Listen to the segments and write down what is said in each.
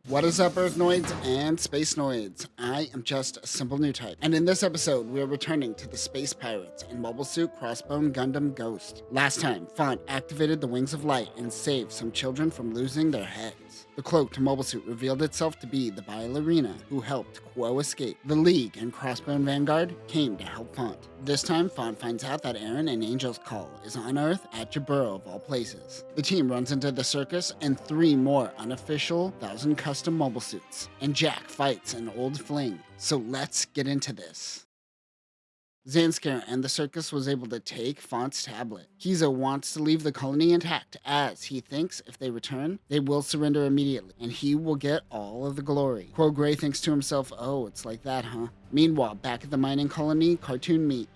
What is up, Earthnoids and Space Noids? I am just a simple new type, and in this episode, we are returning to the Space Pirates in Mobile Suit Crossbone Gundam Ghost. Last time, Font activated the Wings of Light and saved some children from losing their heads. The cloak to Mobile Suit revealed itself to be the ballerina who helped Quo escape. The League and Crossbone Vanguard came to help Font. This time, Font finds out that Eren and Angel's Call is on Earth at Jaburo of all places. The team runs into the circus and 3 more unofficial 1,000 custom mobile suits. And Jack fights an old fling. So let's get into this. Zanskar and the circus was able to take Font's tablet. Kizo wants to leave the colony intact, as he thinks if they return, they will surrender immediately, and he will get all of the glory. Quo Gray thinks to himself, oh, it's like that, huh? Meanwhile, back at the mining colony, Cartoon Meat,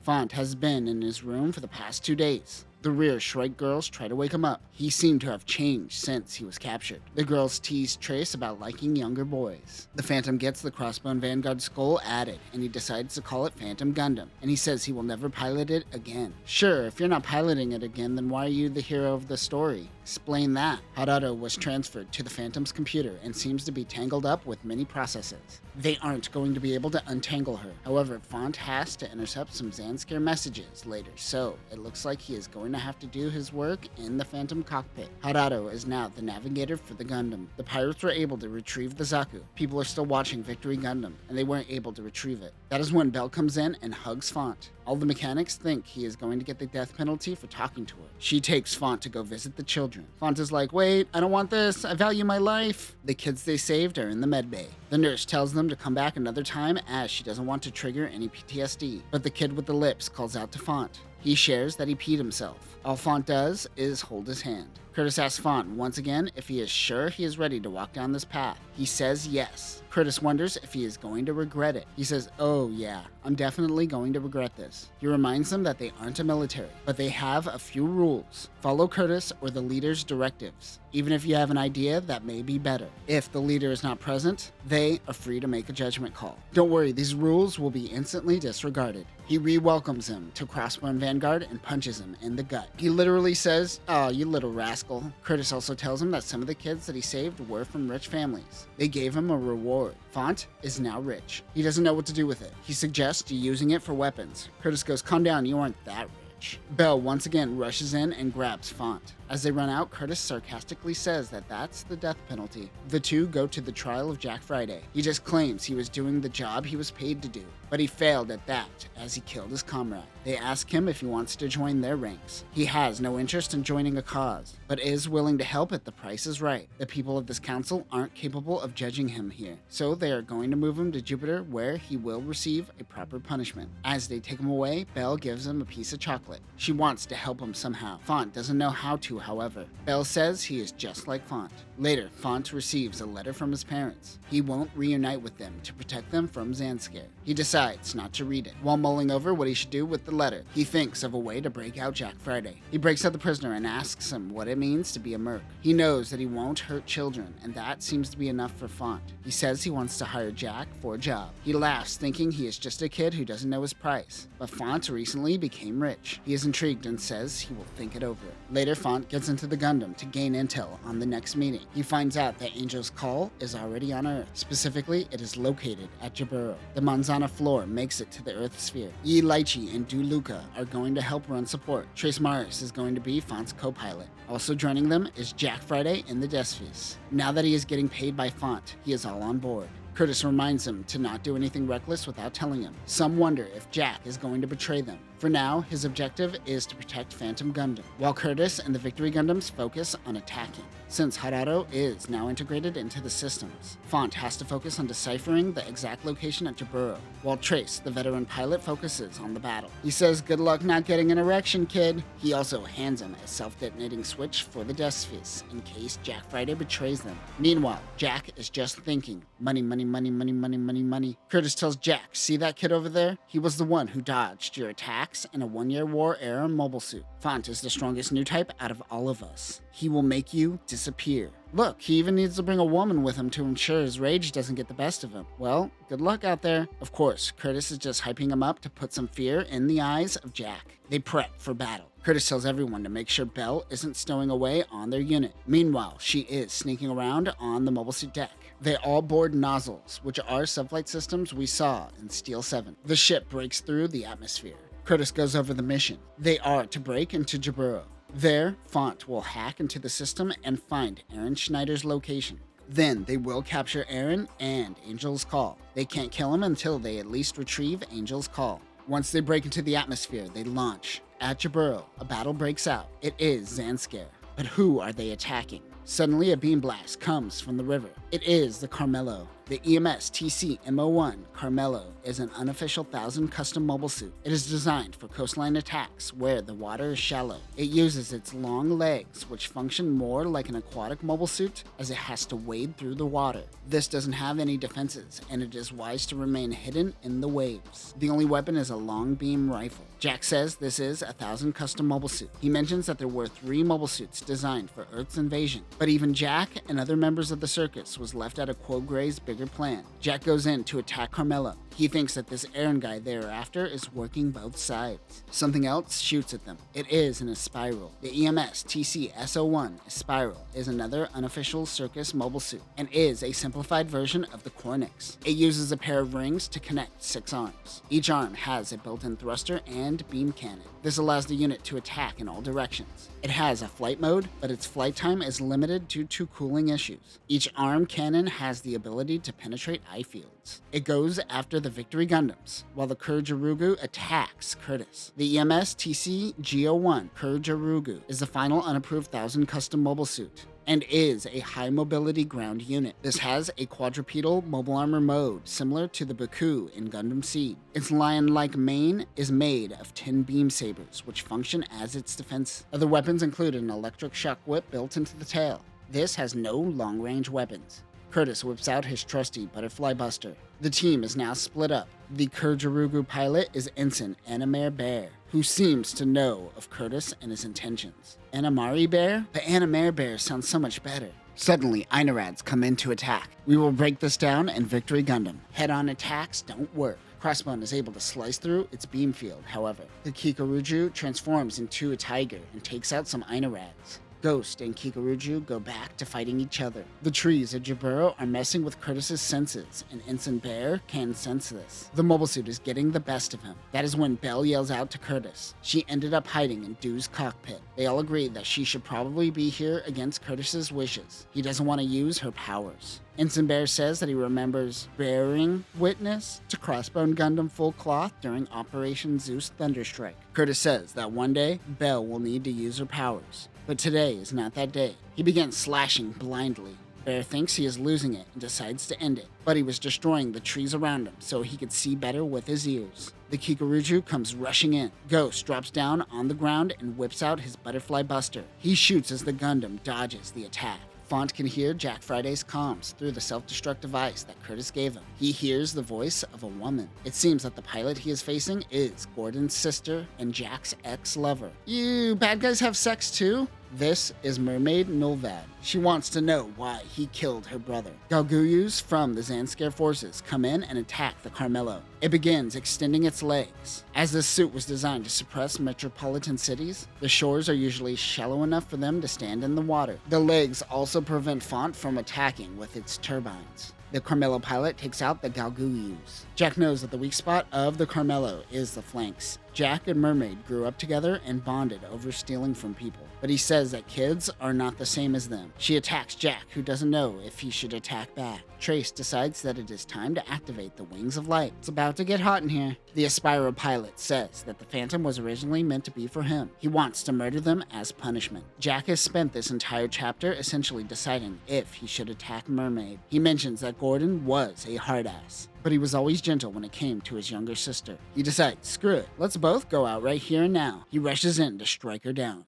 Font has been in his room for the past 2 days. The rear Shrike girls try to wake him up. He seemed to have changed since he was captured. The girls tease Trace about liking younger boys. The Phantom gets the Crossbone Vanguard skull added, and he decides to call it Phantom Gundam, and he says he will never pilot it again. Sure, if you're not piloting it again, then why are you the hero of the story? Explain that. Harada was transferred to the Phantom's computer and seems to be tangled up with many processes. They aren't going to be able to untangle her. However, Font has to intercept some Zanskar messages later, so it looks like he is going to have to do his work in the Phantom cockpit. Harada is now the navigator for the Gundam. The pirates were able to retrieve the Zaku. People are still watching Victory Gundam, and they weren't able to retrieve it. That is when Belle comes in and hugs Font. All the mechanics think he is going to get the death penalty for talking to her. She takes Font to go visit the children. Font is like, wait, I don't want this. I value my life. The kids they saved are in the med bay. The nurse tells them to come back another time as she doesn't want to trigger any PTSD. But the kid with the lips calls out to Font. He shares that he peed himself. All Font does is hold his hand. Curtis asks Font once again if he is sure he is ready to walk down this path. He says yes. Curtis wonders if he is going to regret it. He says, oh yeah, I'm definitely going to regret this. He reminds them that they aren't a military, but they have a few rules. Follow Curtis or the leader's directives, even if you have an idea that may be better. If the leader is not present, they are free to make a judgment call. Don't worry, these rules will be instantly disregarded. He re-welcomes him to Crossbone Vanguard and punches him in the gut. He literally says, oh, you little rascal. Curtis also tells him that some of the kids that he saved were from rich families. They gave him a reward. Font is now rich. He doesn't know what to do with it. He suggests using it for weapons. Curtis goes, calm down, you aren't that rich. Belle once again rushes in and grabs Font. As they run out, Curtis sarcastically says that that's the death penalty. The two go to the trial of Jack Friday. He just claims he was doing the job he was paid to do, but he failed at that as he killed his comrade. They ask him if he wants to join their ranks. He has no interest in joining a cause, but is willing to help if the price is right. The people of this council aren't capable of judging him here, so they are going to move him to Jupiter where he will receive a proper punishment. As they take him away, Belle gives him a piece of chocolate. She wants to help him somehow. Font doesn't know how to, however. Belle says he is just like Font. Later, Font receives a letter from his parents. He won't reunite with them to protect them from Zanskar. He decides not to read it. While mulling over what he should do with the letter, he thinks of a way to break out Jack Friday. He breaks out the prisoner and asks him what it means to be a merc. He knows that he won't hurt children, and that seems to be enough for Font. He says he wants to hire Jack for a job. He laughs, thinking he is just a kid who doesn't know his price. But Font recently became rich. He is intrigued and says he will think it over. Later, Font gets into the Gundam to gain intel on the next meeting. He finds out that Angel's Call is already on Earth. Specifically, it is located at Jaburo. The Manzana floor makes it to the Earth sphere. Yi Lychee and Du Luca are going to help run support. Trace Morris is going to be Font's co-pilot. Also joining them is Jack Friday in the Desphys. Now that he is getting paid by Font, he is all on board. Curtis reminds him to not do anything reckless without telling him. Some wonder if Jack is going to betray them. For now, his objective is to protect Phantom Gundam, while Curtis and the Victory Gundams focus on attacking. Since Harado is now integrated into the systems, Font has to focus on deciphering the exact location at Jaburo, while Trace, the veteran pilot, focuses on the battle. He says, good luck not getting an erection, kid. He also hands him a self-detonating switch for the Desphys, in case Jack Friday betrays them. Meanwhile, Jack is just thinking, money, money, money, money, money, money, money. Curtis tells Jack, see that kid over there? He was the one who dodged your attacks in a one-year war-era mobile suit. Font is the strongest new type out of all of us. He will make you disappear. Look, he even needs to bring a woman with him to ensure his rage doesn't get the best of him. Well, good luck out there. Of course, Curtis is just hyping him up to put some fear in the eyes of Jack. They prep for battle. Curtis tells everyone to make sure Belle isn't stowing away on their unit. Meanwhile, she is sneaking around on the mobile suit deck. They all board nozzles, which are subflight systems we saw in Steel 7. The ship breaks through the atmosphere. Curtis goes over the mission. They are to break into Jaburo. There, Font will hack into the system and find Aaron Schneider's location. Then they will capture Aaron and Angel's Call. They can't kill him until they at least retrieve Angel's Call. Once they break into the atmosphere, they launch. At Jaburo, a battle breaks out. It is Zanskar. But who are they attacking? Suddenly, a beam blast comes from the river. It is the Carmelo. The EMS-TC-G01 Carmelo is an unofficial 1000 custom mobile suit. It is designed for coastline attacks where the water is shallow. It uses its long legs, which function more like an aquatic mobile suit, as it has to wade through the water. This doesn't have any defenses, and it is wise to remain hidden in the waves. The only weapon is a long beam rifle. Jack says this is a 1000 custom mobile suit. He mentions that there were 3 mobile suits designed for Earth's invasion, but even Jack and other members of the circus was left out of Quo Gray's bigger plan. Jack goes in to attack Carmelo. He thinks that this Aaron guy thereafter is working both sides. Something else shoots at them. It is in a spiral. The EMS-TC-G01 spiral is another unofficial Circus mobile suit and is a simplified version of the Cornix. It uses a pair of rings to connect 6 arms. Each arm has a built-in thruster and beam cannon. This allows the unit to attack in all directions. It has a flight mode, but its flight time is limited due to cooling issues. Each arm cannon has the ability to penetrate eye fields. It goes after the Victory Gundams, while the Kirjarugu attacks Curtis. The EMS-TC-G01 Kirjarugu is the final unapproved 1000 custom mobile suit and is a high mobility ground unit. This has a quadrupedal mobile armor mode similar to the Baku in Gundam Seed. Its lion-like mane is made of 10 beam sabers, which function as its defense. Other weapons include an electric shock whip built into the tail. This has no long-range weapons. Curtis whips out his trusty Butterfly Buster. The team is now split up. The Kirjarugu pilot is Ensign Animare Bear, who seems to know of Curtis and his intentions. Animari Bear? The Animare Bear sounds so much better. Suddenly, Einarads come in to attack. We will break this down in Victory Gundam. Head-on attacks don't work. Crossbone is able to slice through its beam field, however. The Kikaruju transforms into a tiger and takes out some Einarads. Ghost and Kikaruju go back to fighting each other. The trees at Jaburo are messing with Curtis's senses, and Ensign Bear can sense this. The mobile suit is getting the best of him. That is when Belle yells out to Curtis. She ended up hiding in Dew's cockpit. They all agree that she should probably be here against Curtis's wishes. He doesn't want to use her powers. Ensign Bear says that he remembers bearing witness to Crossbone Gundam full cloth during Operation Zeus Thunderstrike. Curtis says that one day, Belle will need to use her powers. But today is not that day. He begins slashing blindly. Bear thinks he is losing it and decides to end it, but he was destroying the trees around him so he could see better with his ears. The Kikaruju comes rushing in. Ghost drops down on the ground and whips out his Butterfly Buster. He shoots as the Gundam dodges the attack. Font can hear Jack Friday's comms through the self-destruct device that Curtis gave him. He hears the voice of a woman. It seems that the pilot he is facing is Gordon's sister and Jack's ex-lover. You bad guys have sex too? This is Mermaid Nulvad. She wants to know why he killed her brother. Galguyus from the Zanskar forces come in and attack the Carmelo. It begins extending its legs. As this suit was designed to suppress metropolitan cities, the shores are usually shallow enough for them to stand in the water. The legs also prevent Font from attacking with its turbines. The Carmelo pilot takes out the Galguyus. Jack knows that the weak spot of the Carmelo is the flanks. Jack and Mermaid grew up together and bonded over stealing from people, but he says that kids are not the same as them. She attacks Jack, who doesn't know if he should attack back. Trace decides that it is time to activate the Wings of Light. It's about to get hot in here. The Aspiro pilot says that the Phantom was originally meant to be for him. He wants to murder them as punishment. Jack has spent this entire chapter essentially deciding if he should attack Mermaid. He mentions that Gordon was a hard ass, but he was always gentle when it came to his younger sister. He decides, screw it, let's both go out right here and now. He rushes in to strike her down.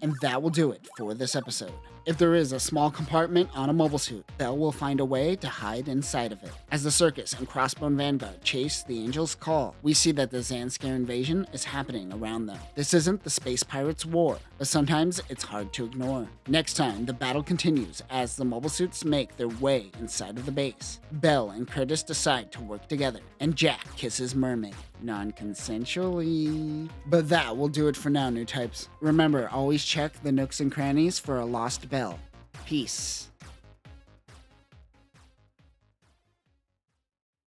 And that will do it for this episode. If there is a small compartment on a mobile suit, Bell will find a way to hide inside of it. As the Circus and Crossbone Vanguard chase the Angel's Call, we see that the Zanskar invasion is happening around them. This isn't the Space Pirates' war, but sometimes it's hard to ignore. Next time, the battle continues as the mobile suits make their way inside of the base. Bell and Curtis decide to work together, and Jack kisses Mermaid, non-consensually. But that will do it for now, new types. Remember, always check the nooks and crannies for a lost Bell. Peace.